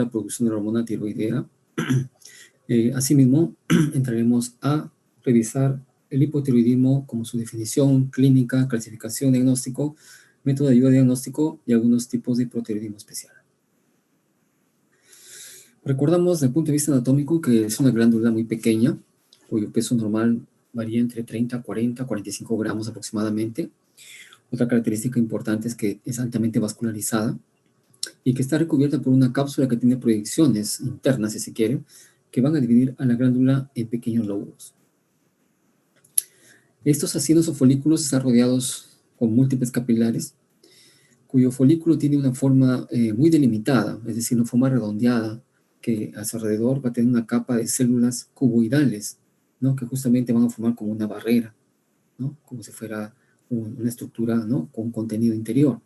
la producción de la hormona tiroidea. Asimismo, entraremos a revisar el hipotiroidismo como su definición clínica, clasificación, diagnóstico, método de ayuda diagnóstico y algunos tipos de hipotiroidismo especial. Recordamos desde el punto de vista anatómico que es una glándula muy pequeña, cuyo peso normal varía entre 30, 40, 45 gramos aproximadamente. Otra característica importante es que es altamente vascularizada y que está recubierta por una cápsula que tiene proyecciones internas, si se quiere, que van a dividir a la glándula en pequeños lóbulos. Estos acinos o folículos están rodeados con múltiples capilares, cuyo folículo tiene una forma muy delimitada, es decir, una forma redondeada, que a su alrededor va a tener una capa de células cuboidales, ¿no? Que justamente van a formar como una barrera, ¿no? Como si fuera una estructura, ¿no? Con contenido interior.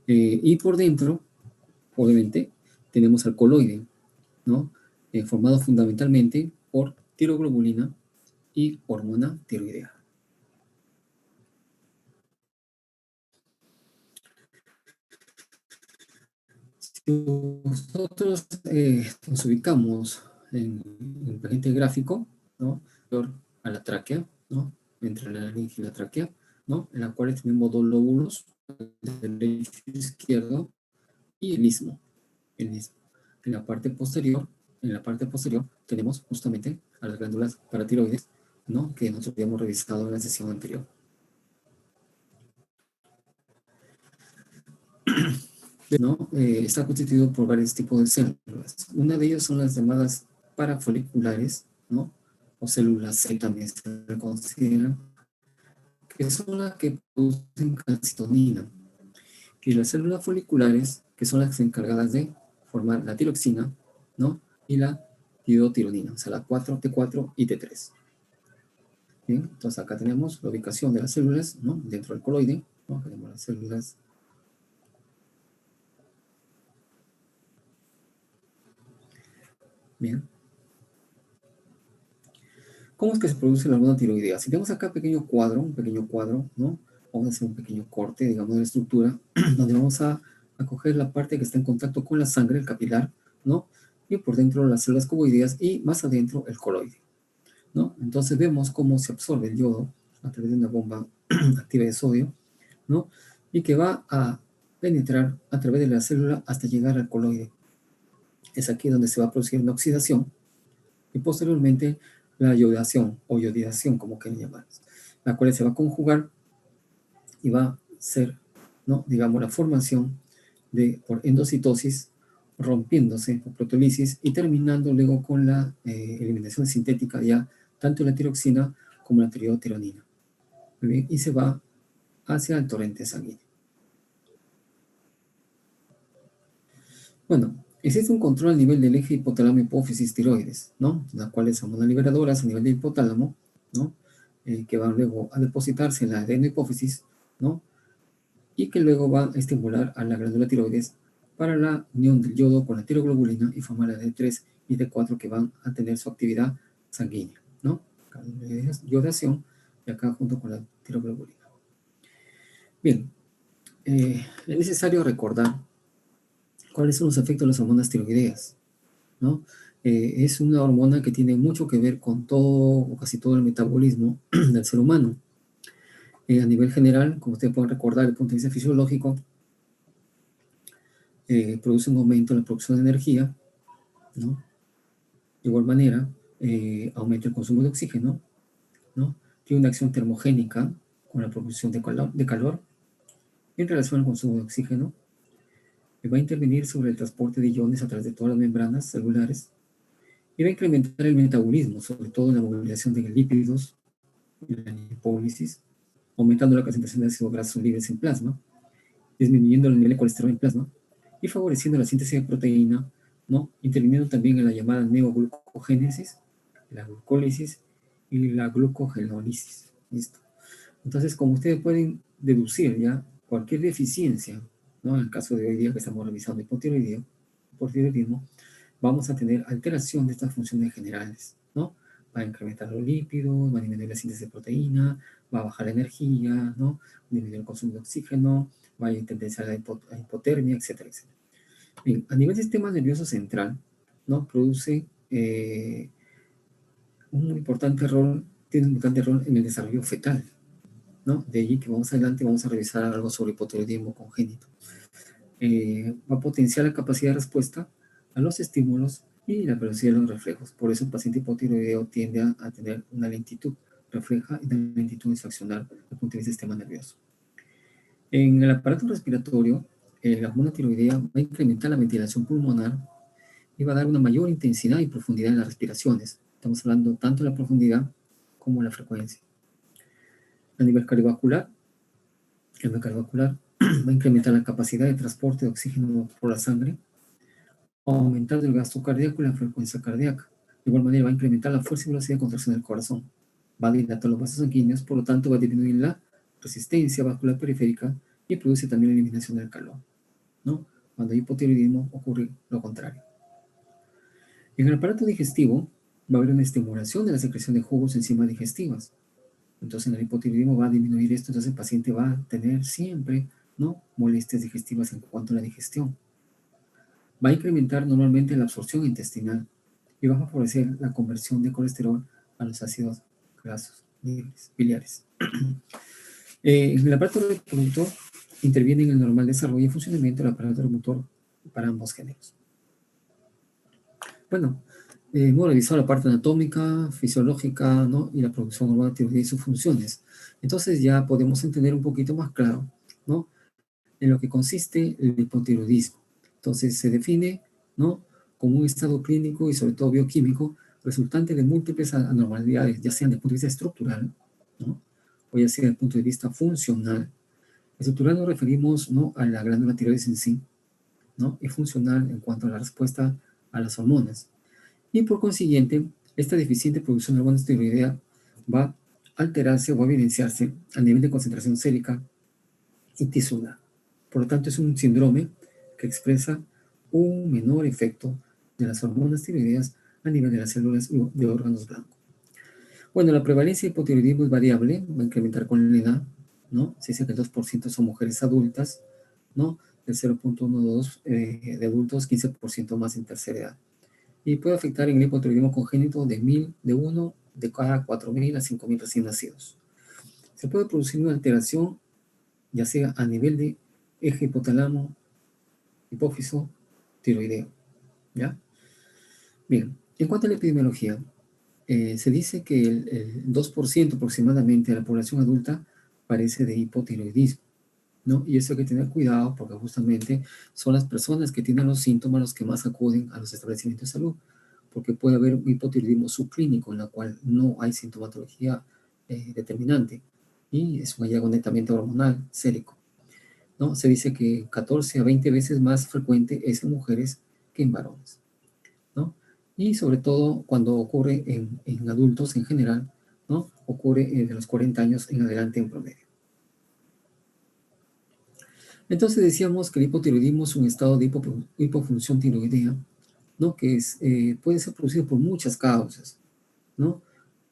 Y por dentro, obviamente, tenemos al coloide, ¿no? Formado fundamentalmente por tiroglobulina y hormona tiroidea. Si nosotros nos ubicamos en el paciente gráfico, ¿no? A la tráquea, ¿no? Entre la laringe y la tráquea, ¿no? En la cual tenemos dos lóbulos, el derecho y izquierdo, y el istmo. En la parte posterior tenemos justamente a las glándulas paratiroides, ¿no? Que nosotros habíamos revisado en la sesión anterior. ¿No? Está constituido por varios tipos de células. Una de ellas son las llamadas parafoliculares, ¿no? O células C también se le consideran, que son las que producen calcitonina. Y las células foliculares, que son las encargadas de formar la tiroxina, ¿no? Y la tirotironina, o sea, la 4T4 y T3. Bien, entonces acá tenemos la ubicación de las células, ¿no? Dentro del coloide, ¿no? Tenemos las células. Bien. ¿Cómo es que se produce la hormona tiroidea? Si tenemos acá un pequeño cuadro, ¿no? Vamos a hacer un pequeño corte, digamos, de la estructura, donde vamos a coger la parte que está en contacto con la sangre, el capilar, ¿no? Y por dentro las células cuboideas y más adentro el coloide, ¿no? Entonces vemos cómo se absorbe el yodo a través de una bomba activa de sodio, ¿no? Y que va a penetrar a través de la célula hasta llegar al coloide. Es aquí donde se va a producir una oxidación y posteriormente la iodación o iodidación, como quieran llamar, la cual se va a conjugar y va a ser, ¿no? Digamos, la formación por endocitosis, rompiéndose por proteólisis y terminando luego con la eliminación sintética ya tanto la tiroxina como la tirotironina. Muy bien, y se va hacia el torrente sanguíneo. Bueno, existe un control a nivel del eje hipotálamo hipófisis tiroides, ¿no? Las cuales son hormonas liberadoras a nivel del hipotálamo, ¿no? Que van luego a depositarse en la adenohipófisis, ¿no? Y que luego van a estimular a la glándula tiroides para la unión del yodo con la tiroglobulina y formar la D3 y D4 que van a tener su actividad sanguínea, ¿no? Yodación y acá junto con la tiroglobulina. Bien, es necesario recordar cuáles son los efectos de las hormonas tiroideas, ¿no? Es una hormona que tiene mucho que ver con todo o casi todo el metabolismo del ser humano. A nivel general, como ustedes pueden recordar, desde el punto de vista fisiológico, produce un aumento en la producción de energía, ¿no? De igual manera, aumenta el consumo de oxígeno, ¿no? Tiene una acción termogénica con la producción de calor en relación al consumo de oxígeno. Va a intervenir sobre el transporte de iones a través de todas las membranas celulares y va a incrementar el metabolismo, sobre todo en la movilización de lípidos, la lipólisis, aumentando la concentración de ácidos grasos libres en plasma, disminuyendo el nivel de colesterol en plasma y favoreciendo la síntesis de proteína, ¿no? Interviniendo también en la llamada neoglucogénesis, la glucólisis y la glucogenólisis. ¿Listo? Entonces, como ustedes pueden deducir ya, cualquier deficiencia, ¿no? En el caso de hoy día que estamos revisando hipotiroidismo, vamos a tener alteración de estas funciones generales, ¿no? Va a incrementar los lípidos, va a disminuir la síntesis de proteína, va a bajar la energía, ¿no? Disminuir el consumo de oxígeno, va a ir tendencia a la hipotermia, etcétera, etcétera. Bien, a nivel del sistema nervioso central, ¿no? Produce un importante rol, tiene un importante rol en el desarrollo fetal, ¿no? De allí que vamos adelante vamos a revisar algo sobre hipotiroidismo congénito. Va a potenciar la capacidad de respuesta a los estímulos y la velocidad de los reflejos. Por eso el paciente hipotiroideo tiende a tener una lentitud refleja y una lentitud en su accionar desde el punto de vista del sistema nervioso. En el aparato respiratorio, la hormona tiroidea va a incrementar la ventilación pulmonar y va a dar una mayor intensidad y profundidad en las respiraciones. Estamos hablando tanto de la profundidad como la frecuencia. A nivel cardiovascular, va a incrementar la capacidad de transporte de oxígeno por la sangre, aumentar el gasto cardíaco y la frecuencia cardíaca. De igual manera va a incrementar la fuerza y velocidad de contracción del corazón. Va a dilatar los vasos sanguíneos, por lo tanto va a disminuir la resistencia vascular periférica y produce también la eliminación del calor, ¿no? Cuando hay hipotiroidismo ocurre lo contrario. En el aparato digestivo va a haber una estimulación de la secreción de jugos y enzimas digestivas. Entonces en el hipotiroidismo va a disminuir esto, entonces el paciente va a tener siempre, ¿no?, molestias digestivas en cuanto a la digestión. Va a incrementar normalmente la absorción intestinal y va a favorecer la conversión de colesterol a los ácidos grasos biliares. En el aparato reproductor interviene en el normal desarrollo y funcionamiento del aparato reproductor para ambos géneros. Bueno, hemos revisado la parte anatómica, fisiológica, ¿no?, y la producción hormonal tiroidea y sus funciones. Entonces ya podemos entender un poquito más claro, ¿no?, en lo que consiste el hipotiroidismo. Entonces se define, ¿no?, como un estado clínico y sobre todo bioquímico resultante de múltiples anormalidades, ya sean desde el punto de vista estructural, ¿no?, o ya sea desde el punto de vista funcional. Estructural nos referimos, ¿no?, a la glándula tiroides en sí, ¿no?, y funcional en cuanto a la respuesta a las hormonas. Y por consiguiente, esta deficiente producción de hormonas tiroidea va a alterarse o a evidenciarse a nivel de concentración sérica y tisular. Por lo tanto, es un síndrome que expresa un menor efecto de las hormonas tiroideas a nivel de las células de órganos blancos. Bueno, la prevalencia de hipotiroidismo es variable, va a incrementar con la edad, ¿no? Se dice que el 2% son mujeres adultas, ¿no? El 0.12 de adultos, 15% más en tercera edad. Y puede afectar en el hipotiroidismo congénito de uno de cada 4.000 a 5.000 recién nacidos. Se puede producir una alteración, ya sea a nivel de eje hipotálamo, hipófiso, tiroideo, ¿ya? Bien, en cuanto a la epidemiología, se dice que el 2% aproximadamente de la población adulta padece de hipotiroidismo, ¿no? Y eso hay que tener cuidado porque justamente son las personas que tienen los síntomas los que más acuden a los establecimientos de salud, porque puede haber un hipotiroidismo subclínico en la cual no hay sintomatología determinante y es un hallazgo netamente hormonal, sérico, ¿no? Se dice que 14 a 20 veces más frecuente es en mujeres que en varones, ¿no? Y sobre todo cuando ocurre en adultos en general, ¿no? Ocurre de los 40 años en adelante en promedio. Entonces decíamos que el hipotiroidismo es un estado de hipofunción tiroidea, ¿no?, que puede ser producido por muchas causas, ¿no?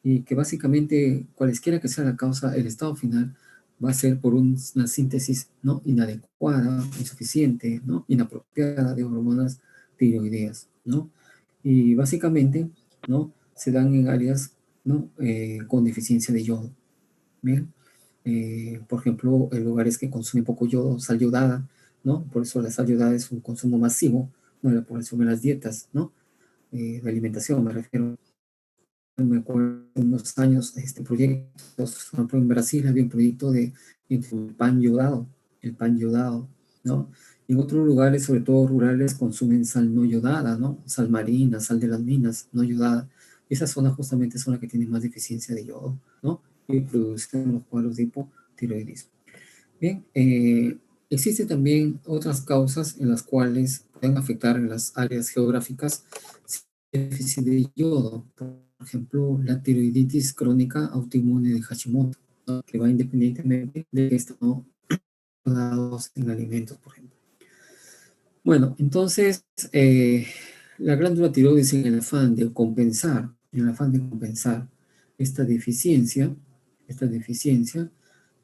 Y que básicamente cualesquiera que sea la causa, el estado final va a ser por una síntesis, ¿no?, inadecuada, insuficiente, ¿no?, inapropiada de hormonas tiroideas, ¿no? Y básicamente, ¿no?, se dan en áreas, ¿no?, con deficiencia de yodo. Bien, por ejemplo, en lugares que consumen poco yodo, sal yodada, ¿no? Por eso la sal yodada es un consumo masivo, ¿no?, de la población en las dietas, ¿no? De alimentación, me refiero. Me acuerdo unos años, proyectos, por ejemplo, en Brasil había un proyecto de el pan yodado, ¿no? Y en otros lugares, sobre todo rurales, consumen sal no yodada, ¿no? Sal marina, sal de las minas, no yodada. Esas zonas justamente son las que tienen más deficiencia de yodo, ¿no? Y producen los cuadros de hipotiroidismo. Bien, existen también otras causas en las cuales pueden afectar en las áreas geográficas déficit de yodo, por ejemplo, la tiroiditis crónica autoinmune de Hashimoto, ¿no?, que va independientemente de que estén dados en alimentos, por ejemplo. Bueno, entonces, la glándula tiroides en el afán de compensar, esta deficiencia,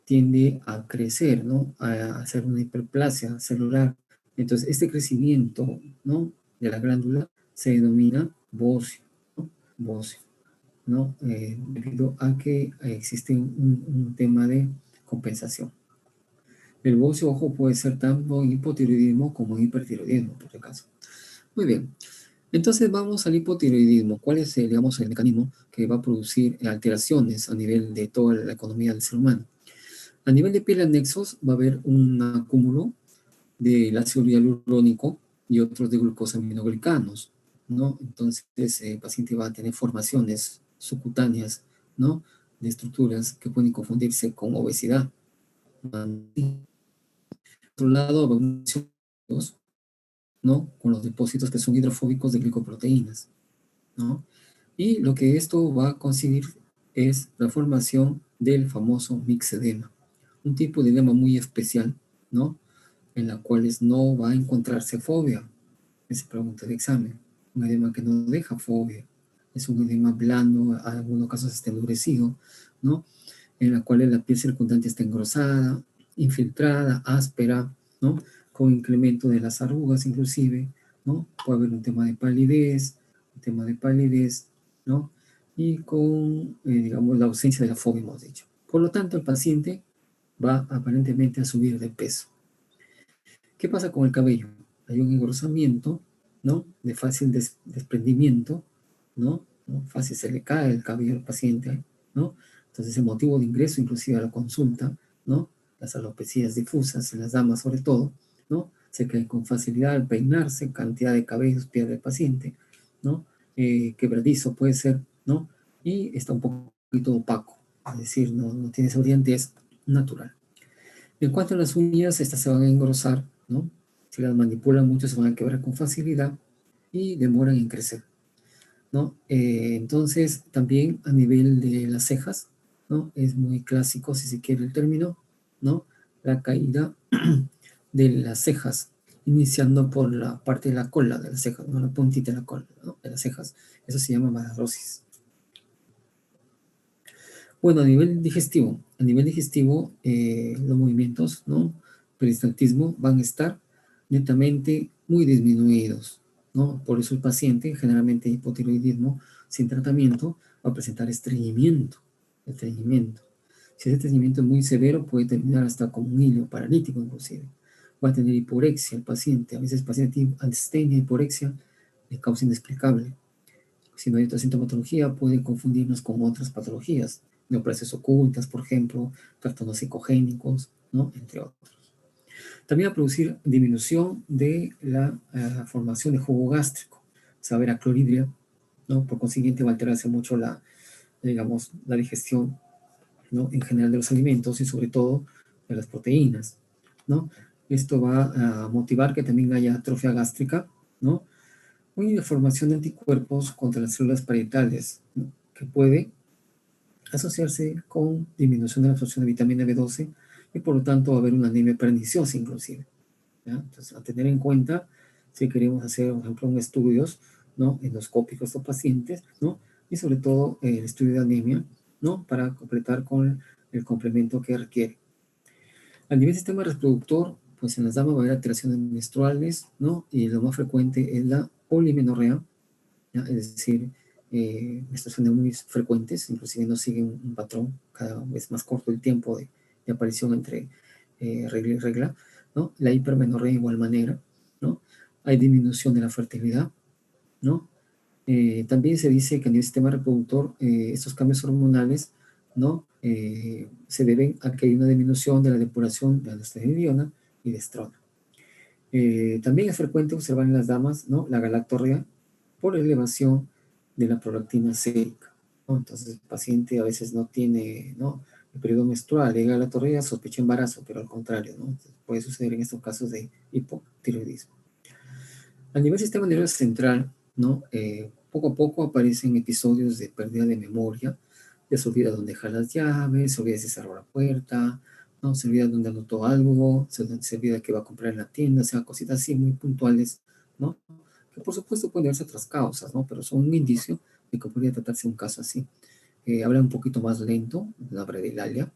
tiende a crecer, ¿no?, a hacer una hiperplasia celular Entonces, este crecimiento, ¿no?, de la glándula se denomina bocio, ¿no? Bocio, ¿no? Debido a que existe un tema de compensación. El bocio, ojo, puede ser tanto en hipotiroidismo como en hipertiroidismo, por si acaso. Muy bien. Entonces vamos al hipotiroidismo. ¿Cuál es, digamos, el mecanismo que va a producir alteraciones a nivel de toda la economía del ser humano? A nivel de piel anexos va a haber un acúmulo del ácido hialurónico y otros de glucosaminoglicanos, ¿no? Entonces el paciente va a tener formaciones subcutáneas, ¿no?, de estructuras que pueden confundirse con obesidad. Por otro lado, ¿no?, con los depósitos que son hidrofóbicos de glicoproteínas, ¿no? Y lo que esto va a conseguir es la formación del famoso mixedema, un tipo de edema muy especial, ¿no?, en la cual no va a encontrarse fobia. Se pregunta de examen. Un edema que no deja fobia. Es un edema blando, en algunos casos está endurecido, ¿no?, en la cual la piel circundante está engrosada, infiltrada, áspera, ¿no?, con incremento de las arrugas inclusive, ¿no? Puede haber un tema de palidez, ¿no? Y con, digamos, la ausencia de la fobia, hemos dicho. Por lo tanto, el paciente va aparentemente a subir de peso. ¿Qué pasa con el cabello? Hay un engrosamiento, ¿no?, de fácil desprendimiento, ¿no? Fácil se le cae el cabello al paciente, ¿no? Entonces, el motivo de ingreso inclusive a la consulta, ¿no?, las alopecias difusas en las damas sobre todo, ¿no?, se cae con facilidad al peinarse, cantidad de cabellos pierde el paciente, ¿no? Quebradizo puede ser, ¿no? Y está un poquito opaco, es decir, no tiene esa brillantez natural. En cuanto a las uñas, estas se van a engrosar, ¿no? Si las manipulan mucho, se van a quebrar con facilidad y demoran en crecer, ¿no? Entonces, también a nivel de las cejas, ¿no?, es muy clásico, si se quiere el término, ¿no?, la caída de las cejas, iniciando por la parte de la cola de las cejas, ¿no?, la puntita de la cola, ¿no?, de las cejas. Eso se llama malarrosis. Bueno, a nivel digestivo, los movimientos, ¿no?, peristaltismo van a estar netamente muy disminuidos, ¿no? Por eso el paciente, generalmente hipotiroidismo sin tratamiento, va a presentar estreñimiento. Si ese estreñimiento es muy severo, puede terminar hasta como un hilo paralítico inclusive. Va a tener hiporexia el paciente. A veces el paciente tiene astenia, hiporexia, de causa inexplicable. Si no hay otra sintomatología, puede confundirnos con otras patologías, neoplasias ocultas, por ejemplo, trastornos psicogénicos, ¿no?, entre otros. También va a producir disminución de la formación de jugo gástrico, se va a ver acloridria, ¿no? Por consiguiente va a alterarse mucho digamos, la digestión, ¿no?, en general de los alimentos y sobre todo de las proteínas, ¿no? Esto va a motivar que también haya atrofia gástrica, ¿no?, y la formación de anticuerpos contra las células parietales, ¿no?, que puede asociarse con disminución de la absorción de vitamina B12 y por lo tanto va a haber una anemia perniciosa inclusive, ¿ya? Entonces, a tener en cuenta si queremos hacer, por ejemplo, un estudios, ¿no?, endoscópicos a estos pacientes, ¿no?, y sobre todo el estudio de anemia, ¿no?, para completar con el complemento que requiere. A nivel sistema reproductor, pues en las damas va a haber alteraciones menstruales, ¿no?, y lo más frecuente es la polimenorrea, ¿ya? Es decir, menstruaciones muy frecuentes, inclusive no siguen un patrón, cada vez más corto el tiempo de aparición entre regla y regla, ¿no? La hipermenorrea de igual manera, ¿no? Hay disminución de la fertilidad, ¿no? También se dice que en el sistema reproductor estos cambios hormonales, ¿no?, se deben a que hay una disminución de la depuración de estradiol y de estrona. También es frecuente observar en las damas, ¿no?, la galactorrea por elevación de la prolactina sérica, ¿no? Entonces el paciente a veces no tiene, ¿no?, el periodo menstrual, llega a la galactorrea, sospecha embarazo, pero al contrario, ¿no? Puede suceder en estos casos de hipotiroidismo. A nivel sistema nervioso central, ¿no?, poco a poco aparecen episodios de pérdida de memoria, ya se olvida dónde dejar las llaves, se olvida si cerró la puerta, ¿no?, se olvida dónde anotó algo, se olvida que va a comprar en la tienda, o sea, cositas así muy puntuales, ¿no?, que por supuesto pueden darse otras causas, ¿no?, pero son un indicio de que podría tratarse un caso así. Habla un poquito más lento, la bradilalia,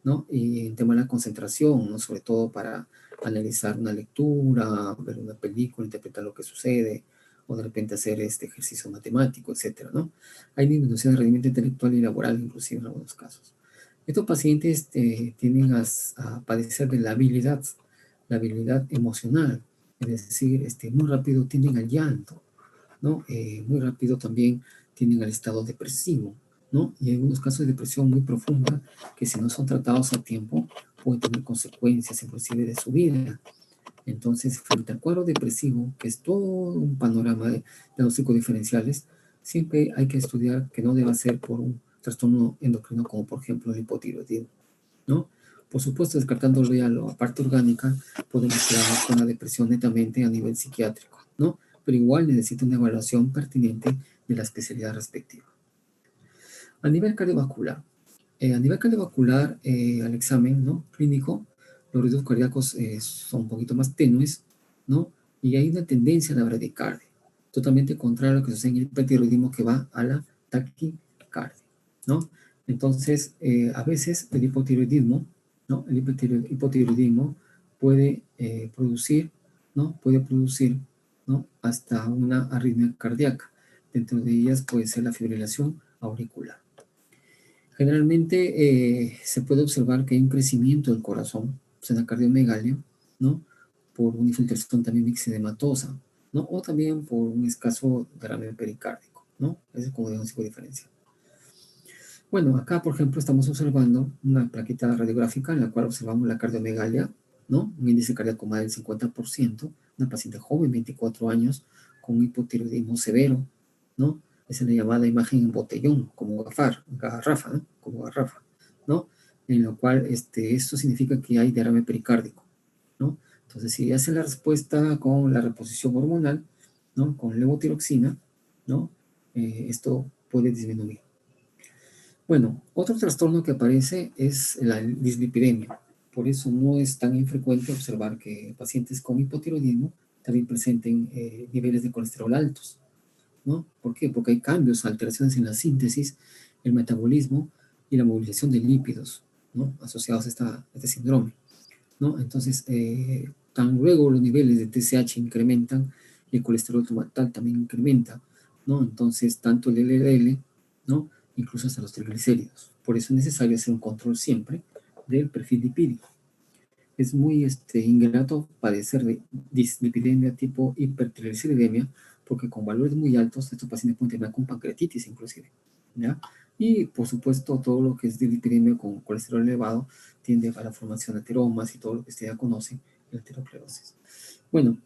¿no?, y en tema de la concentración, ¿no?, sobre todo para analizar una lectura, ver una película, interpretar lo que sucede, o de repente hacer este ejercicio matemático, etcétera, ¿no? Hay disminución de rendimiento intelectual y laboral, inclusive en algunos casos. Estos pacientes tienden a padecer de la habilidad emocional, es decir, muy rápido tienden al llanto, ¿no? Muy rápido también tienden al estado depresivo, ¿no? Y hay algunos casos de depresión muy profunda que si no son tratados a tiempo pueden tener consecuencias inclusive de su vida. Entonces, frente al cuadro depresivo, que es todo un panorama de diagnósticos diferenciales, siempre hay que estudiar que no deba ser por un trastorno endocrino como por ejemplo el hipotiroidismo, ¿no? Por supuesto, descartando ya la parte orgánica, podemos quedarnos con la depresión netamente a nivel psiquiátrico, ¿no? Pero igual necesita una evaluación pertinente de la especialidad respectiva. A nivel cardiovascular, al examen, ¿no?, clínico, los ritmos cardíacos son un poquito más tenues, ¿no? Y hay una tendencia a la bradicardia, totalmente contrario a lo que sucede en el hipertiroidismo, que va a la taquicardia, ¿no? Entonces, a veces el hipotiroidismo, ¿no? El hipotiroidismo puede producir, ¿no? Puede producir, ¿no?, hasta una arritmia cardíaca. Dentro de ellas puede ser la fibrilación auricular. Generalmente se puede observar que hay un crecimiento del corazón, o sea, una cardiomegalia, ¿no? Por una infiltración también mixedematosa, ¿no? O también por un escaso derrame pericárdico, ¿no? Ese es como diagnóstico de diferencia. Bueno, acá, por ejemplo, estamos observando una plaqueta radiográfica en la cual observamos la cardiomegalia, ¿no? Un índice cardíaco más del 50%, una paciente joven, 24 años, con un hipotiroidismo severo, ¿no? Es la llamada imagen en botellón, como garrafa, ¿no? Como garrafa, ¿no? En lo cual esto significa que hay derrame pericárdico, ¿no? Entonces, si hace la respuesta con la reposición hormonal, ¿no?, con levotiroxina, ¿no?, esto puede disminuir. Bueno, otro trastorno que aparece es la dislipidemia. Por eso no es tan infrecuente observar que pacientes con hipotiroidismo también presenten niveles de colesterol altos, ¿no? ¿Por qué? Porque hay cambios, alteraciones en la síntesis, el metabolismo y la movilización de lípidos, ¿no?, asociados a este síndrome, ¿no? Entonces, tan luego los niveles de TSH incrementan y el colesterol total también incrementa, ¿no? Entonces, tanto el LDL, ¿no?, incluso hasta los triglicéridos. Por eso es necesario hacer un control siempre del perfil lipídico. Es muy ingrato padecer de dislipidemia tipo hipertrigliceridemia, porque con valores muy altos estos pacientes pueden terminar con pancreatitis inclusive, ¿ya? Y por supuesto todo lo que es dislipidemia con colesterol elevado tiende a la formación de ateromas y todo lo que usted ya conoce, la aterosclerosis. Bueno,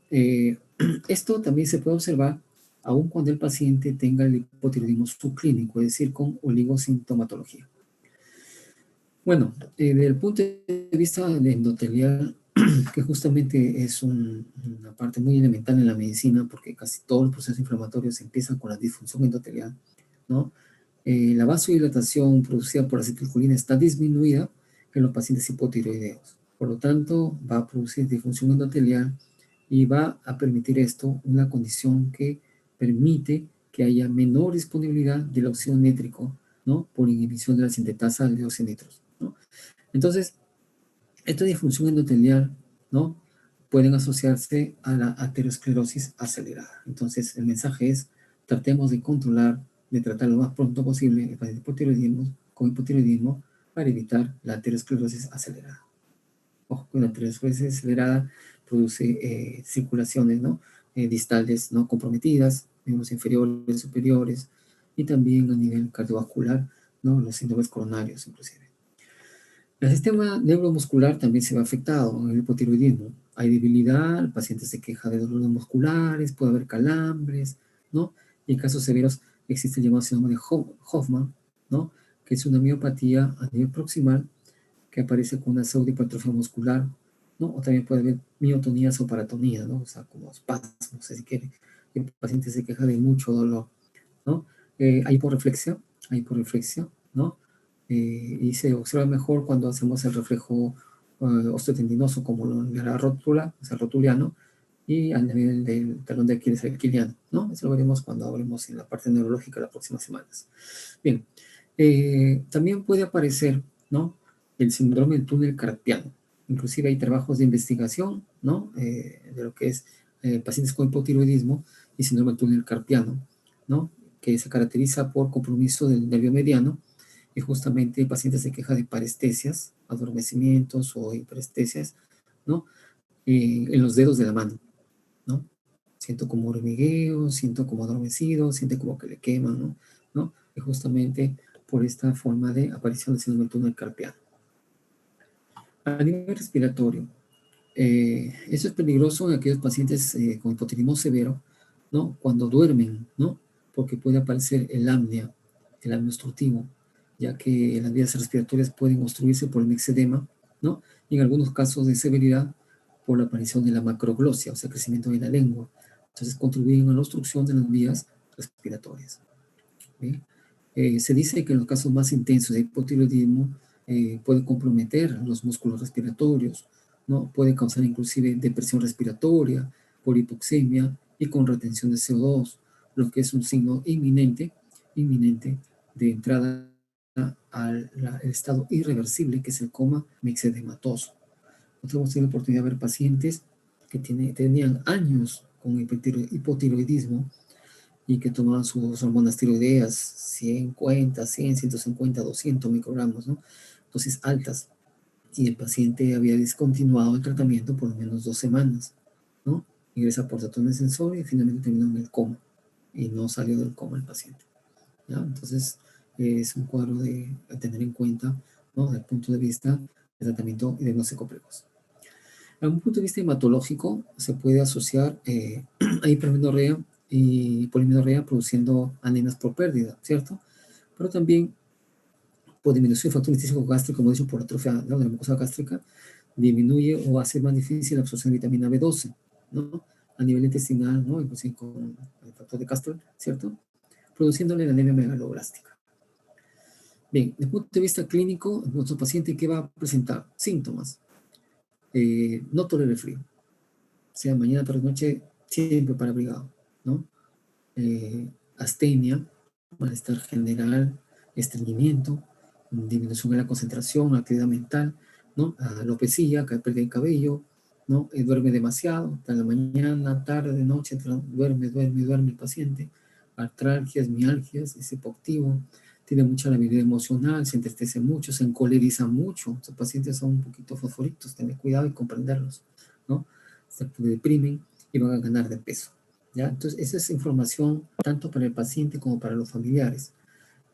esto también se puede observar aun cuando el paciente tenga el hipotiroidismo subclínico, es decir, con oligosintomatología. Bueno, desde el punto de vista del endotelial, que justamente es una parte muy elemental en la medicina, porque casi todos los procesos inflamatorios empiezan con la disfunción endotelial, ¿no? La vasodilatación producida por acetilcolina está disminuida en los pacientes hipotiroideos. Por lo tanto, va a producir disfunción endotelial y va a permitir esto una condición que permite que haya menor disponibilidad del óxido nítrico, ¿no?, por inhibición de la sintetasa de oxinitros, ¿no? Entonces, esta disfunción endotelial, ¿no?, pueden asociarse a la aterosclerosis acelerada. Entonces, el mensaje es: tratemos de controlar, de tratar lo más pronto posible el paciente con hipotiroidismo para evitar la aterosclerosis acelerada. Ojo, que la aterosclerosis acelerada produce circulaciones, ¿no?, distales no comprometidas, miembros inferiores, superiores, y también a nivel cardiovascular, ¿no?, los síndromes coronarios inclusive. El sistema neuromuscular también se ve afectado en el hipotiroidismo. Hay debilidad, el paciente se queja de dolores musculares, puede haber calambres, ¿no? Y en casos severos existe el llamado síndrome de Hoffman, ¿no?, que es una miopatía a nivel proximal que aparece con una pseudohipertrofia muscular, ¿no? O también puede haber miotonías o paratonías, ¿no? O sea, como espasmos, si quiere. El paciente se queja de mucho dolor, ¿no? Hay hiporreflexia, ¿no? Y se observa mejor cuando hacemos el reflejo osteotendinoso como la rótula, o sea, rotuliano, y a nivel del talón de Aquiles aquiliano, ¿no? Eso lo veremos cuando hablemos en la parte neurológica las próximas semanas. Bien, también puede aparecer, ¿no?, el síndrome del túnel carpiano. Inclusive hay trabajos de investigación, ¿no? De lo que es pacientes con hipotiroidismo y síndrome del túnel carpiano, ¿no? Que se caracteriza por compromiso del nervio mediano y justamente pacientes se quejan de parestesias, adormecimientos o hiperestesias, ¿no? En los dedos de la mano, ¿no? Siento como hormigueo, siento como adormecido, siente como que le queman, ¿no? ¿No? Y justamente por esta forma de aparición del síndrome del túnel carpiano. A nivel respiratorio, eso es peligroso en aquellos pacientes con hipotiroidismo severo, ¿no? Cuando duermen, ¿no? Porque puede aparecer el apnea obstructivo, ya que las vías respiratorias pueden obstruirse por el mixedema, ¿no? Y en algunos casos de severidad por la aparición de la macroglosia, o sea, crecimiento de la lengua. Entonces contribuyen a la obstrucción de las vías respiratorias. ¿Sí? Se dice que en los casos más intensos de hipotiroidismo puede comprometer los músculos respiratorios, ¿no? Puede causar inclusive depresión respiratoria por hipoxemia y con retención de CO2, lo que es un signo inminente de entrada al estado irreversible que es el coma mixedematoso. Nosotros hemos tenido la oportunidad de ver pacientes que tenían años con hipotiroidismo y que tomaban sus hormonas tiroideas 50, 100, 150, 200 microgramos, ¿no? Dosis altas. Y el paciente había discontinuado el tratamiento por lo menos 2 semanas, ¿no? Ingresa por saturación sensor y finalmente terminó en el coma. Y no salió del coma el paciente, ¿ya? Entonces, es un cuadro a tener en cuenta, ¿no? Desde el punto de vista de tratamiento y diagnóstico precoz. Desde un punto de vista hematológico, se puede asociar a hipermenorrea y polimenorrea produciendo anemias por pérdida, ¿cierto? Pero también por disminución del factor intestinal gástrico, como he dicho, por atrofia, ¿no?, de la mucosa gástrica, disminuye o hace más difícil la absorción de vitamina B12, ¿no? A nivel intestinal, ¿no? Inclusive con el factor de Castro, ¿cierto? Produciéndole la anemia megaloblástica. Bien, desde el punto de vista clínico, nuestro paciente, ¿qué va a presentar? Síntomas. No tolera el frío. Sea mañana, tarde, noche, siempre para abrigado, ¿no? Astenia, malestar general, estreñimiento, disminución de la concentración, actividad mental, ¿no? Alopecia, pérdida de cabello, ¿no? Duerme demasiado, hasta la mañana, tarde, noche, duerme el paciente, artralgias, mialgias, es hipoactivo, tiene mucha labilidad emocional, se entristece mucho, se encoleriza mucho, los pacientes son un poquito fosforitos, tener cuidado y comprenderlos, ¿no? Se deprimen y van a ganar de peso. ¿Ya? Entonces, esa es información tanto para el paciente como para los familiares.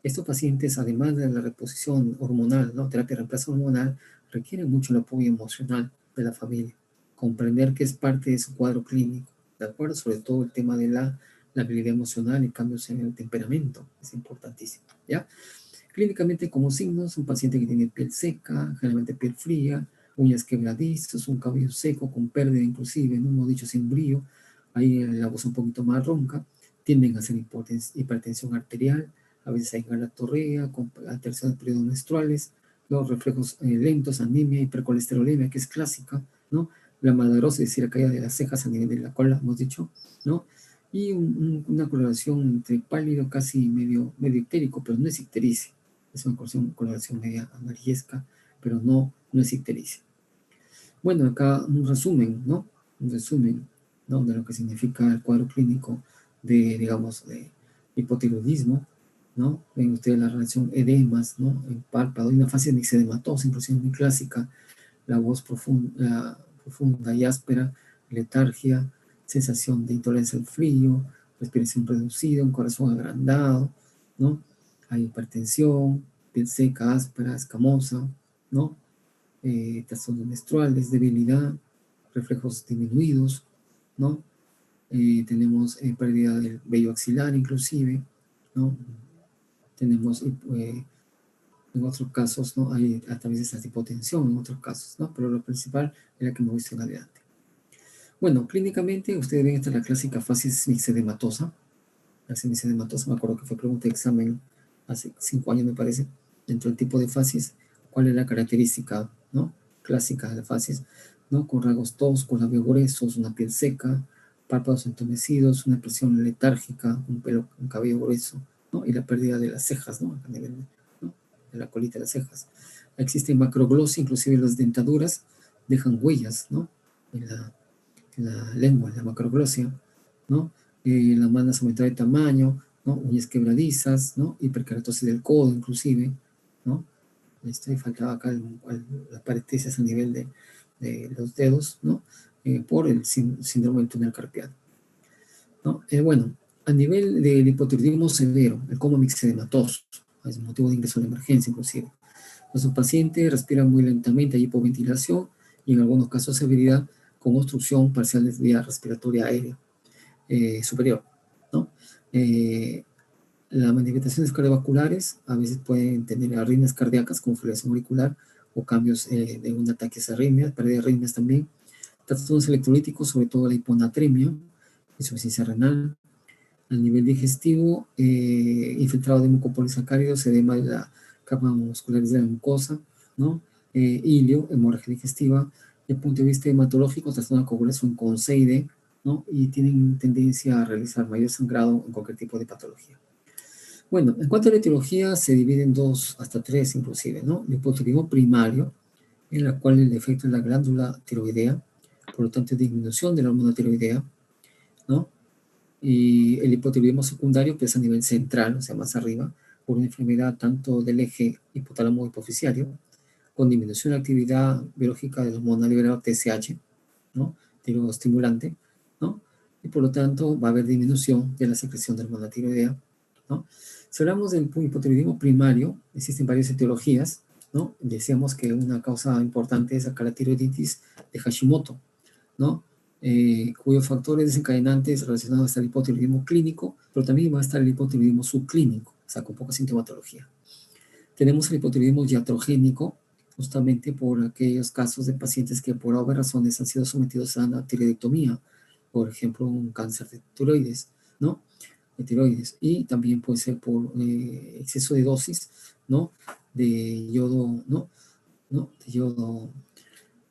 Estos pacientes, además de la reposición hormonal, ¿no?, terapia de reemplazo hormonal, requieren mucho el apoyo emocional de la familia, comprender que es parte de su cuadro clínico, ¿de acuerdo? Sobre todo el tema de la habilidad emocional y cambios en el temperamento, es importantísimo, ¿ya? Clínicamente, como signos, un paciente que tiene piel seca, generalmente piel fría, uñas quebradizas, un cabello seco con pérdida inclusive, no hemos dicho sin brillo, ahí la voz un poquito más ronca, tienden a hacer hipertensión arterial, a veces hay galactorrea, con alteraciones de periodos menstruales, los reflejos lentos, anemia, hipercolesterolemia, que es clásica, ¿no? La malagrosis, es decir, la caída de las cejas a nivel de la cola, hemos dicho, ¿no? Y una coloración entre pálido, casi medio ictérico, pero no es ictericia. Es una coloración media amarillesca, pero no es ictericia. Bueno, acá un resumen, ¿no? Un resumen, ¿no?, de lo que significa el cuadro clínico de, digamos, de hipotiroidismo, ¿no? Ven ustedes la relación edemas, ¿no? En párpado, y una fase de mixedematosa, inclusive muy clásica, la voz profunda y áspera, letargia, sensación de intolerancia al frío, respiración reducida, un corazón agrandado, ¿no? Hay hipertensión, piel seca, áspera, escamosa, ¿no? Trastornos menstruales, debilidad, reflejos disminuidos, ¿no? Tenemos pérdida del vello axilar inclusive, ¿no? Tenemos, en otros casos, ¿no?, hay hasta veces hasta hipotensión en otros casos, ¿no? Pero lo principal es la que hemos visto en adelante. Bueno, clínicamente ustedes ven esta la clásica facies mixedematosa. La mixedematosa, me acuerdo que fue pregunta de examen hace 5 años, me parece, dentro del tipo de facies, cuál es la característica, ¿no?, clásica de la facies, ¿no? Con rasgos toscos, labios gruesos, una piel seca, párpados entumecidos, una expresión letárgica, un cabello grueso, ¿no? Y la pérdida de las cejas, ¿no? A nivel, ¿no?, de la colita de las cejas. Existe macroglosia, inclusive las dentaduras, dejan huellas, ¿no? En la lengua, en la macroglosia, ¿no? Las manos aumentadas de tamaño, ¿no? Uñas quebradizas, ¿no? Hiperkeratosis del codo, inclusive, ¿no? Y faltaba acá las paresthesias a nivel de los dedos, ¿no? Por el síndrome del túnel carpiano, ¿no? Bueno, a nivel del hipotiroidismo severo, el coma mixedematoso, es motivo de ingreso a la emergencia, inclusive. Los pacientes respiran muy lentamente, hay hipoventilación y en algunos casos severidad con obstrucción parcial de vía respiratoria aérea superior, ¿no? Las manifestaciones cardiovasculares a veces pueden tener arritmias cardíacas como fibrilación auricular o cambios de un ataque a arritmias, pérdida de arritmias también, trastornos electrolíticos, sobre todo la hiponatremia, insuficiencia renal, a nivel digestivo, infiltrado de mucopolisacáridos, edema de la capa muscular de la mucosa, ¿no? Ilio, hemorragia digestiva. Desde el punto de vista hematológico, trastorno de coagulación con CID, ¿no? Y tienen tendencia a realizar mayor sangrado en cualquier tipo de patología. Bueno, en cuanto a la etiología, se divide en dos, hasta tres inclusive, ¿no? El hipotiroidismo primario, en la cual el defecto es la glándula tiroidea, por lo tanto, disminución de la hormona tiroidea, ¿no? Y el hipotiroidismo secundario, que es a nivel central, o sea, más arriba, por una enfermedad tanto del eje hipotálamo hipoficiario, con disminución de la actividad biológica del hormona liberador TSH, ¿no? Tiroestimulante, ¿no? Y por lo tanto va a haber disminución de la secreción de hormona tiroidea, ¿no? Si hablamos del hipotiroidismo primario, existen varias etiologías, ¿no? Decíamos que una causa importante es acá la tiroiditis de Hashimoto, ¿no? Cuyos factores desencadenantes relacionados está el hipotiroidismo clínico, pero también va a estar el hipotiroidismo subclínico, o sea, con poca sintomatología. Tenemos el hipotiroidismo iatrogénico, justamente por aquellos casos de pacientes que por obvias razones han sido sometidos a una tiroidectomía, por ejemplo, un cáncer de tiroides, ¿no? De tiroides, y también puede ser por exceso de dosis, ¿no? De yodo, ¿no? De yodo,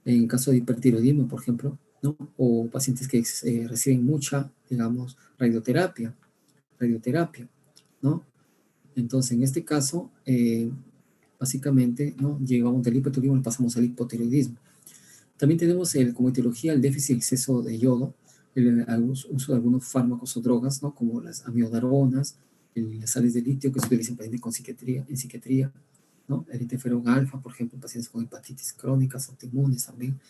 en caso de hipertiroidismo, por ejemplo, ¿no? O pacientes que reciben mucha, digamos, radioterapia, ¿no? Entonces, en este caso, básicamente, ¿no? Llegamos del hipotiroidismo y pasamos al hipotiroidismo. También tenemos como etiología el déficit exceso de yodo, el uso de algunos fármacos o drogas, ¿no? Como las amiodaronas, las sales de litio que se utilizan en psiquiatría, ¿no? El interferón alfa, por ejemplo, en pacientes con hepatitis crónicas, autoinmunes también,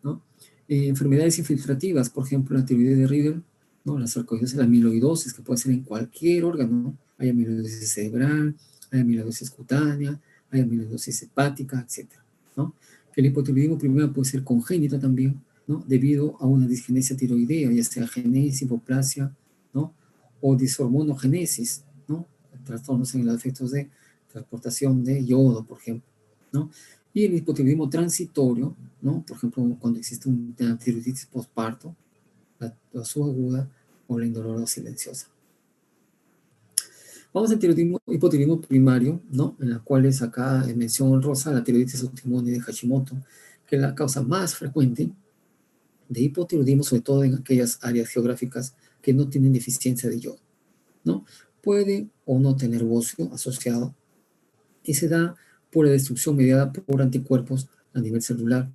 ¿no? Enfermedades infiltrativas, por ejemplo, la tiroides de Rieder, ¿no? La sarcoidosis, la amiloidosis, que puede ser en cualquier órgano, ¿no? Hay amiloidosis cerebral, hay amiloidosis cutánea, hay amiloidosis hepática, etcétera, ¿no? El hipotiroidismo primero puede ser congénito también, ¿no? Debido a una disgenesia tiroidea, ya sea genesis, hipoplasia, ¿no? O dishormonogenesis, ¿no? Trastornos en los efectos de transportación de yodo, por ejemplo, ¿no? Y el hipotiroidismo transitorio, ¿no? Por ejemplo, cuando existe una tiroiditis postparto, la subaguda o la indolora o silenciosa. Vamos al hipotiroidismo primario, ¿no? En la cual es acá en mención rosa la tiroiditis autoinmune de Hashimoto, que es la causa más frecuente de hipotiroidismo, sobre todo en aquellas áreas geográficas que no tienen deficiencia de yodo, ¿no? Puede o no tener bocio asociado y se da por la destrucción mediada por anticuerpos a nivel celular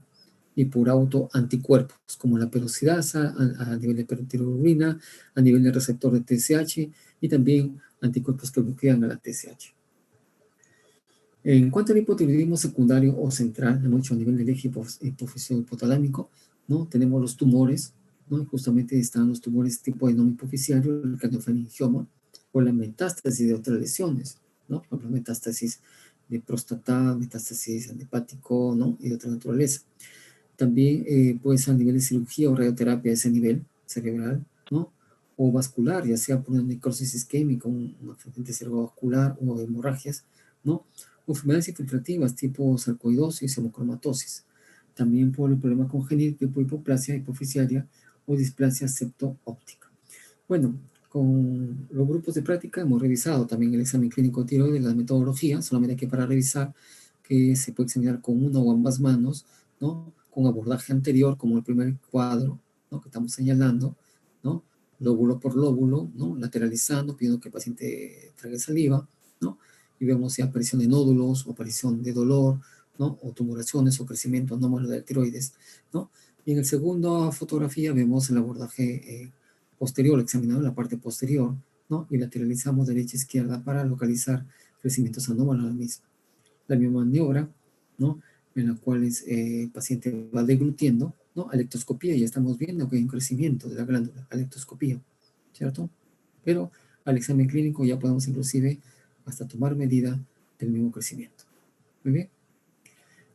y por autoanticuerpos, como la peroxidasa a nivel de perotiroglobulina, a nivel del receptor de TSH y también anticuerpos que bloquean a la TSH. En cuanto al hipotiroidismo secundario o central, hemos dicho a nivel del eje hipofisario-hipotalámico, ¿no? Tenemos los tumores, ¿no? Y justamente están los tumores tipo adenoma hipoficiario, el craniofaringioma, o la metástasis de otras lesiones, ¿no? Por ejemplo, metástasis de próstata, metástasis hepático, ¿no? Y de otra naturaleza. También puede ser a nivel de cirugía o radioterapia a ese nivel cerebral, ¿no? O vascular, ya sea por una necrosis isquémica, un accidente cerebrovascular o hemorragias, ¿no? O enfermedades infiltrativas tipo sarcoidosis, hemocromatosis. También por el problema congénito tipo hipoplasia hipoficiaria o displasia septo-óptica. Bueno, con los grupos de práctica hemos revisado también el examen clínico tiroides, la metodología, solamente aquí para revisar que se puede examinar con una o ambas manos, ¿no? Con abordaje anterior, como el primer cuadro, ¿no? Que estamos señalando, ¿no? Lóbulo por lóbulo, ¿no? Lateralizando, pidiendo que el paciente trague saliva, ¿no? Y vemos si aparición de nódulos o aparición de dolor, ¿no? O tumoraciones o crecimiento anómalo de la tiroides, ¿no? Y en la segunda fotografía vemos el abordaje posterior, examinando la parte posterior, ¿no? Y lateralizamos derecha e izquierda para localizar crecimientos anómalos a la misma. La misma maniobra, ¿no? En la cual el paciente va deglutiendo, ¿no? Alectoscopía, ya estamos viendo que hay un crecimiento de la glándula, alectoscopía, ¿cierto? Pero al examen clínico ya podemos inclusive hasta tomar medida del mismo crecimiento. Muy bien.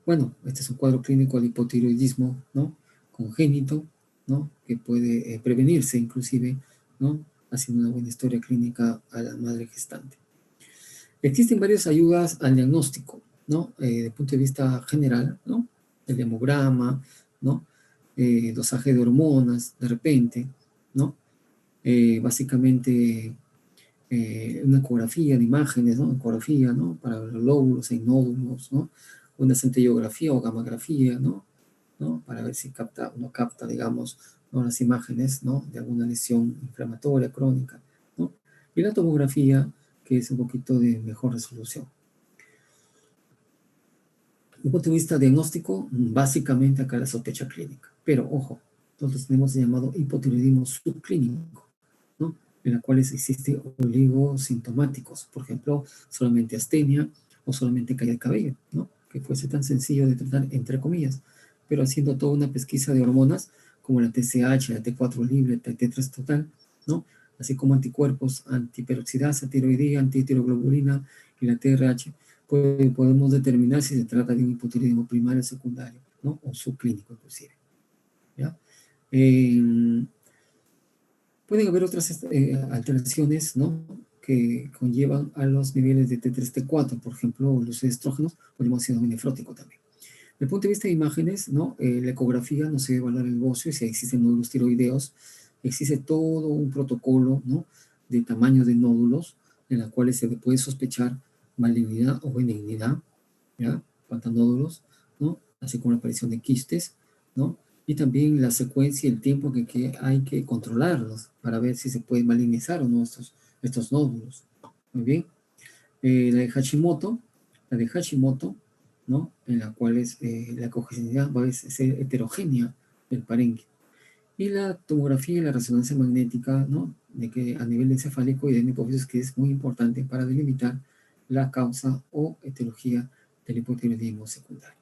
Bueno, este es un cuadro clínico de hipotiroidismo, ¿no? Congénito, ¿no? Que puede prevenirse inclusive, ¿no? Haciendo una buena historia clínica a la madre gestante. Existen varias ayudas al diagnóstico, ¿no? Desde el punto de vista general, ¿no? El hemograma, ¿no? Dosaje de hormonas, de repente, ¿no? Básicamente una ecografía de imágenes, ¿no? Ecografía, ¿no? Para los lóbulos, hay nódulos, ¿no? Una centellografía o gamografía, ¿no? Para ver si capta o no capta, digamos, ¿no? Las imágenes, ¿no? De alguna lesión inflamatoria crónica, ¿no? Y la tomografía, que es un poquito de mejor resolución. Desde el punto de vista diagnóstico, básicamente acá la sospecha clínica. Pero, ojo, nosotros tenemos el llamado hipotiroidismo subclínico, ¿no? En la cual existe oligosintomáticos, por ejemplo, solamente astenia o solamente caída de cabello, ¿no? Que fuese tan sencillo de tratar, entre comillas, pero haciendo toda una pesquisa de hormonas, como la TSH, la T4 libre, la T3 total, ¿no? Así como anticuerpos, antiperoxidasa, tiroidea, antitiroglobulina y la TRH, podemos determinar si se trata de un hipotiroidismo primario o secundario, ¿no? O subclínico inclusive, ¿ya? Pueden haber otras alteraciones, ¿no? Que conllevan a los niveles de T3, T4, por ejemplo, los estrógenos o el ácido nefrótico también. Desde el punto de vista de imágenes, ¿no? La ecografía no se debe evaluar el bocio, si existen nódulos tiroideos, existe todo un protocolo, ¿no? De tamaño de nódulos, en la cuales se puede sospechar malignidad o benignidad, ¿ya? Cuántos nódulos, ¿no? Así como la aparición de quistes, ¿no? Y también la secuencia y el tiempo que hay que controlarlos para ver si se puede malignizar o no estos nódulos. Muy bien. La de Hashimoto, ¿no? En la cual la ecogenicidad va a ser heterogénea del parénquima. Y la tomografía y la resonancia magnética, ¿no? De que a nivel encefálico y de hipófisis, que es muy importante para delimitar la causa o etiología del hipotiroidismo secundario.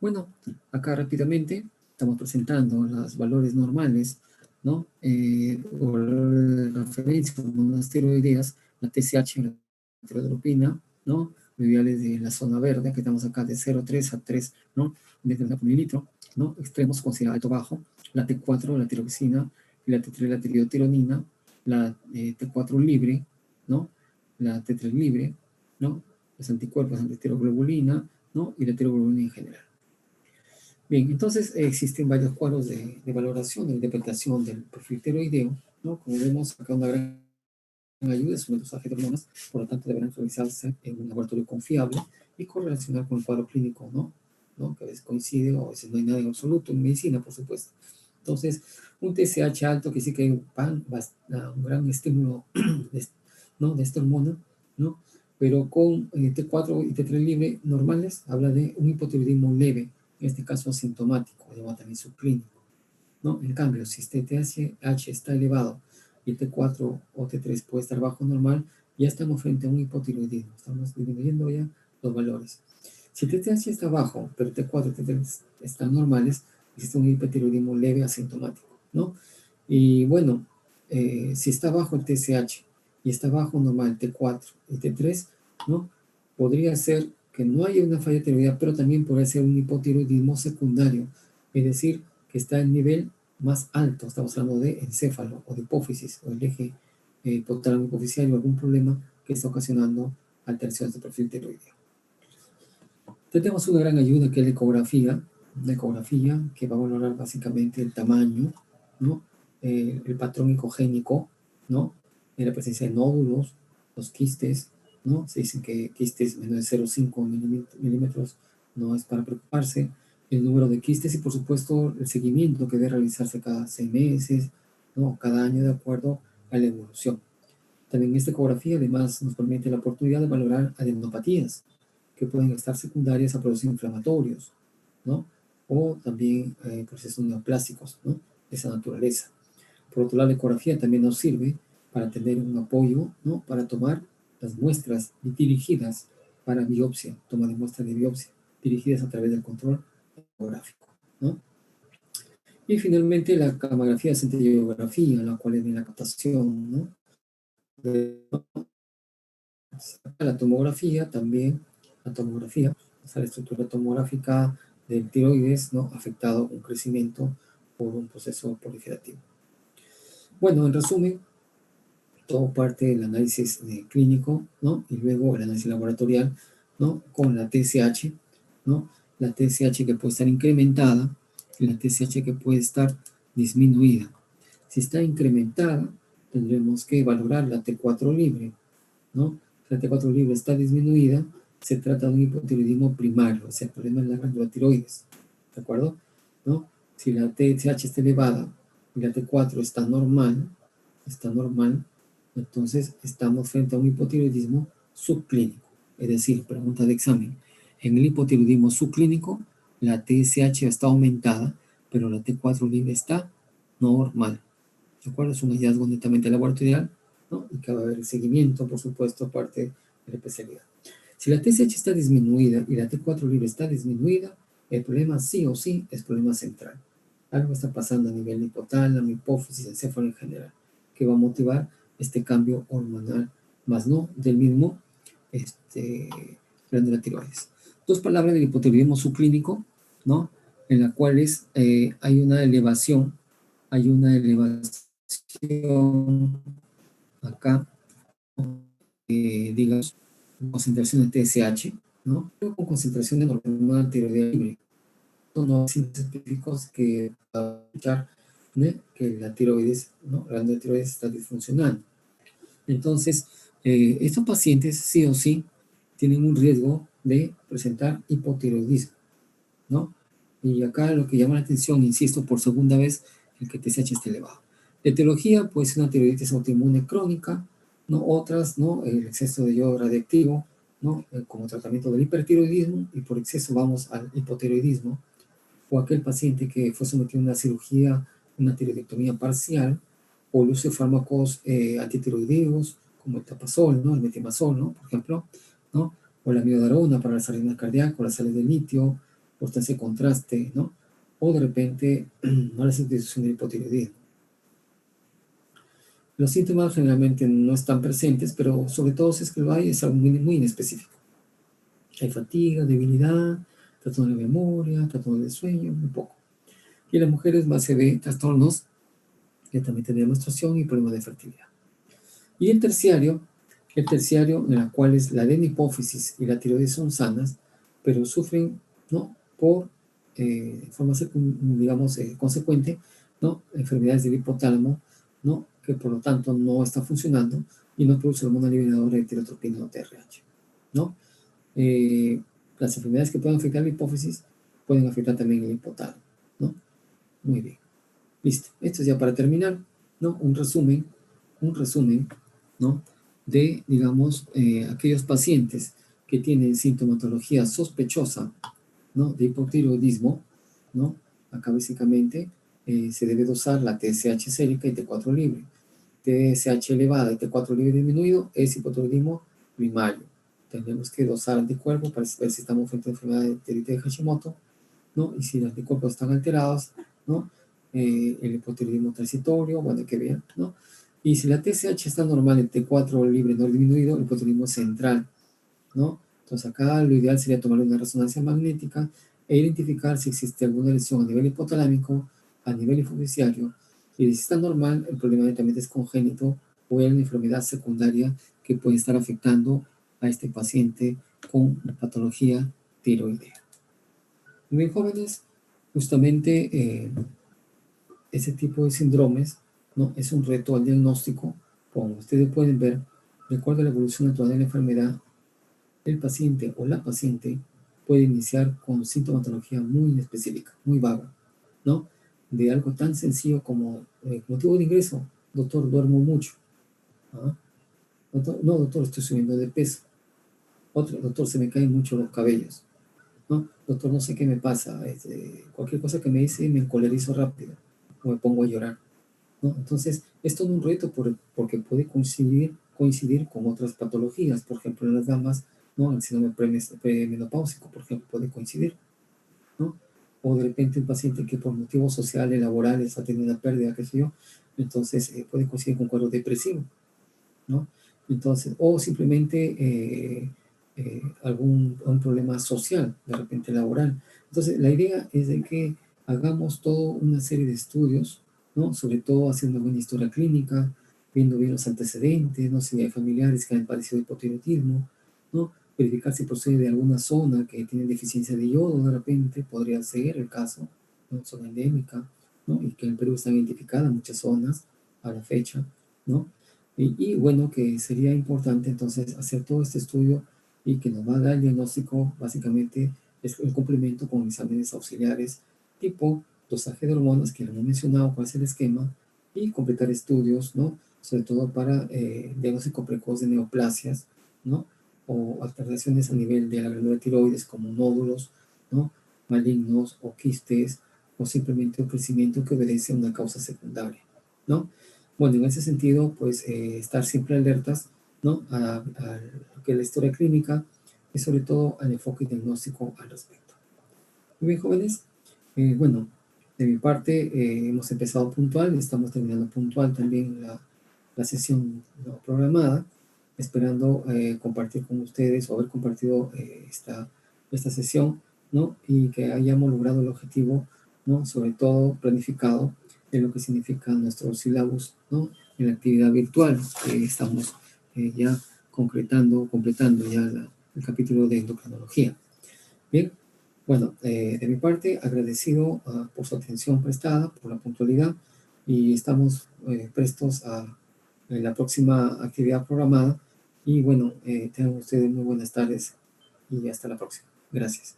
Bueno, acá rápidamente estamos presentando los valores normales, ¿no? Valores de referencia, hormonas tiroideas, la TSH, la tiroidropina, ¿no? Mediales de la zona verde, que estamos acá de 0,3 a 3, ¿no? Metros por mililitro, ¿no? Extremos considera alto-bajo, la T4, la tiroxina, y la T3, la tirotironina, la T4 libre, ¿no? La T3 libre, ¿no? Los anticuerpos, antitiroglobulina, ¿no? Y la tiroglobulina en general. Bien, entonces existen varios cuadros de valoración, de interpretación del perfil tiroideo, ¿no? Como vemos acá una gran ayuda es un dosaje de hormonas, por lo tanto deberán realizarse en un laboratorio confiable y correlacionar con el cuadro clínico, ¿no? Que a veces coincide o a veces no hay nada en absoluto en medicina, por supuesto. Entonces, un TSH alto que sí que hay un gran estímulo ¿no? De esta hormona, ¿no? Pero con T4 y T3 libre normales, habla de un hipotiroidismo leve, en este caso asintomático, llamado también subclínico, ¿no? En cambio, si este TSH está elevado y el T4 o T3 puede estar bajo normal, ya estamos frente a un hipotiroidismo, estamos disminuyendo ya los valores. Si el TSH está bajo, pero T4 y T3 están normales, existe un hipotiroidismo leve asintomático, ¿no? Y bueno, si está bajo el TSH y está bajo normal T4 y T3, ¿no? Podría ser que no haya una falla tiroidea, pero también podría ser un hipotiroidismo secundario, es decir, que está en nivel más alto, estamos hablando de encéfalo o de hipófisis o el eje hipotálamo hipofisiario, algún problema que está ocasionando alteraciones de perfil tiroideo. Tenemos una gran ayuda que es la ecografía que va a valorar básicamente el tamaño, ¿no? El patrón ecogénico, ¿no? La presencia de nódulos, los quistes, ¿no? Se dicen que quistes menos de 0,5 milímetros no es para preocuparse, el número de quistes y por supuesto el seguimiento que debe realizarse cada 6 meses, ¿no? Cada año de acuerdo a la evolución. También esta ecografía además nos permite la oportunidad de valorar adenopatías, que pueden estar secundarias a procesos inflamatorios, ¿no? O también procesos neoplásicos, ¿no? De esa naturaleza. Por otro lado, la ecografía también nos sirve para tener un apoyo, ¿no? Para tomar las muestras dirigidas para biopsia, toma de muestras de biopsia, dirigidas a través del control ecográfico, ¿no? Y finalmente la camografía centellografía, la cual es de la captación, ¿no? La tomografía también, la tomografía, la estructura tomográfica del tiroides, ¿no? Afectado un crecimiento por un proceso proliferativo. Bueno, en resumen, todo parte del análisis clínico, ¿no? Y luego el análisis laboratorial, ¿no? Con la TSH, ¿no? La TSH que puede estar incrementada y la TSH que puede estar disminuida. Si está incrementada, tendremos que valorar la T4 libre, ¿no? Si la T4 libre está disminuida, se trata de un hipotiroidismo primario, o sea, el problema es la glándula tiroides, ¿de acuerdo? ¿No? Si la TSH está elevada y la T4 está normal, entonces estamos frente a un hipotiroidismo subclínico. Es decir, pregunta de examen. En el hipotiroidismo subclínico, la TSH está aumentada, pero la T4 libre está normal. ¿De acuerdo? Es un hallazgo netamente laboratorial, ¿no? Y que va a haber seguimiento, por supuesto, parte de la especialidad. Si la TSH está disminuida y la T4 libre está disminuida, el problema sí o sí es problema central. Algo está pasando a nivel hipotálamo, hipófisis, encéfalo en general, que va a motivar este cambio hormonal, más no del mismo glándula tiroides. Dos palabras del hipotiroidismo subclínico, ¿no? En las cuales hay una elevación acá, digamos, concentración de TSH, ¿no? Pero con concentración de hormona tiroidea libre. No síntomas específicos que escuchar, ¿no? Que la tiroides, ¿no? La glándula tiroides está disfuncionando. Entonces, estos pacientes sí o sí tienen un riesgo de presentar hipotiroidismo, ¿no? Y acá lo que llama la atención, insisto, por segunda vez, el que TSH esté elevado. La etiología puede ser una tiroiditis autoinmune crónica, ¿no? Otras, ¿no? El exceso de yodo radiactivo, ¿no? Como tratamiento del hipertiroidismo, y por exceso vamos al hipotiroidismo, o aquel paciente que fue sometido a una cirugía, una tiroidectomía parcial, o el uso de fármacos antitiroideos, como el tapazol, ¿no? El metimazol, ¿no? Por ejemplo, ¿no? O la miodarona para las arritmias cardíacas, o las sales de litio, sustancia de contraste, ¿no? O de repente, no la sustitución del hipotiroidismo. Los síntomas generalmente no están presentes, pero sobre todo si es que lo hay, es algo muy, muy inespecífico. Hay fatiga, debilidad, trastorno de memoria, trastorno de sueño, un poco. Y en las mujeres más se ve trastornos que también tienen menstruación y problemas de fertilidad. Y el terciario en el cual la adenopófisis y la tiroides son sanas, pero sufren, ¿no? Por forma, digamos, consecuente, ¿no? Enfermedades del hipotálamo, ¿no? Que por lo tanto no está funcionando y no produce hormona liberadora de tirotropina o TRH, ¿no? Las enfermedades que pueden afectar la hipófisis pueden afectar también el hipotálamo, ¿no? Muy bien. Listo. Esto es ya para terminar, ¿no? Un resumen, ¿no? De, digamos, aquellos pacientes que tienen sintomatología sospechosa, ¿no? De hipotiroidismo, ¿no? Acá básicamente se debe dosar la TSH sérica y T4 libre. TSH elevada y T4 libre disminuido es hipotiroidismo primario. Tenemos que dosar anticuerpos para ver si estamos frente a enfermedad de tiroides de Hashimoto, ¿no? Y si los anticuerpos están alterados, ¿no? El hipotiroidismo transitorio, bueno, que vean, ¿no? Y si la TSH está normal, el T4 libre no disminuido, el hipotiroidismo central, ¿no? Entonces acá lo ideal sería tomar una resonancia magnética e identificar si existe alguna lesión a nivel hipotalámico, a nivel hipofisiario, y si está normal, el problema netamente es congénito o hay una enfermedad secundaria que puede estar afectando a este paciente con patología tiroidea. Muy jóvenes, justamente ese tipo de síndromes, ¿no? Es un reto al diagnóstico. Como ustedes pueden ver, de acuerdo a la evolución natural de la enfermedad, el paciente o la paciente puede iniciar con sintomatología muy específica, muy vaga, ¿no? De algo tan sencillo como motivo de ingreso, doctor, duermo mucho. ¿Ah? Doctor, no, doctor, estoy subiendo de peso. Otro, doctor, se me caen mucho los cabellos, ¿no? Doctor, no sé qué me pasa, cualquier cosa que me dice me encolerizo rápido o me pongo a llorar, ¿no? Entonces, es todo un reto porque puede coincidir con otras patologías, por ejemplo, en las damas, ¿no? El síndrome premenopáusico, por ejemplo, puede coincidir, ¿no? O de repente un paciente que por motivos sociales, laborales, ha tenido una pérdida, qué sé yo, entonces puede coincidir con un cuadro depresivo, ¿no? Entonces, o simplemente un problema social, de repente laboral. Entonces, la idea es de que hagamos toda una serie de estudios, ¿no? Sobre todo haciendo una buena historia clínica, viendo bien los antecedentes, no sé si hay familiares que han padecido hipotiroidismo, ¿no? Verificar si procede de alguna zona que tiene deficiencia de yodo, de repente podría ser el caso, ¿no? Zona endémica, ¿no? Y que en Perú están identificadas muchas zonas a la fecha, ¿no? Y bueno, que sería importante entonces hacer todo este estudio y que nos va a dar el diagnóstico, básicamente es el complemento con exámenes auxiliares tipo dosaje de hormonas, que lo hemos mencionado, cuál es el esquema, y completar estudios, ¿no? Sobre todo para diagnóstico precoz de neoplasias, ¿no? O alteraciones a nivel de la glándula tiroides como nódulos, ¿no? Malignos o quistes, o simplemente un crecimiento que obedece a una causa secundaria, ¿no? Bueno, en ese sentido, pues estar siempre alertas, ¿no? A lo que es la historia clínica y sobre todo al enfoque diagnóstico al respecto. Muy bien, jóvenes. Bueno, de mi parte hemos empezado puntual, estamos terminando puntual también la sesión, ¿no?, programada, esperando compartir con ustedes o haber compartido esta sesión, ¿no? Y que hayamos logrado el objetivo, ¿no? Sobre todo planificado de lo que significa nuestro sílabus, ¿no? En la actividad virtual que estamos ya completando ya el capítulo de endocrinología. Bien, bueno, de mi parte, agradecido por su atención prestada, por la puntualidad, y estamos prestos a la próxima actividad programada. Y bueno, tengan ustedes muy buenas tardes y hasta la próxima. Gracias.